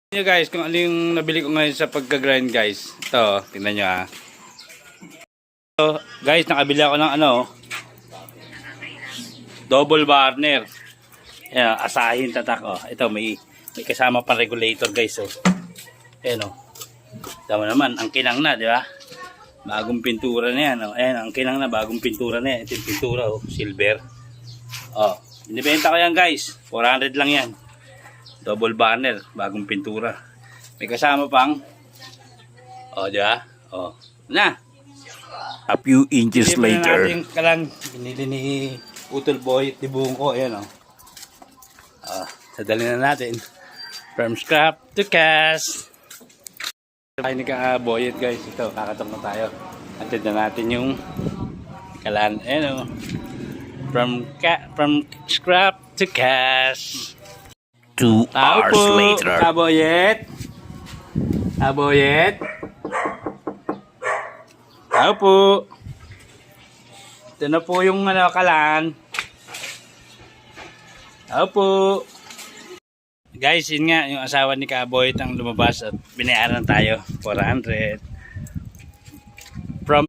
Nyo guys, kung ano yung nabili ko ngayon sa pagka-grind guys. Ito, tingnan nyo ha. So, guys, nakabili ako ng double burner. Ayan, asahin tatak. Oh. Ito, may kasama pa regulator guys. Oh. Ayan o. Tama naman, ang kinang na, di ba? Bagong pintura na yan. Oh. Ayan, ang kinang na, bagong pintura na yan. Ito yung pintura, oh. Silver. Oh, binibenta ko yan guys. 400 lang yan. Double burner, bagong pintura. May kasama pang di ba? Na. A few inches later. Natin kalan binili ni Utol Boy at Tibong ko, ayan sadali na natin. From scrap to cast. Tayo ni Boyet guys, ito kakatok na tayo. Antid na natin yung kalan, ayan From scrap to cast. 2 hours later. Kaboyet. Tao po. Ito na po yung kalan. Tao po. Guys, yun nga, yung asawa ni Kaboyet ang lumabas at binayaran tayo. 400.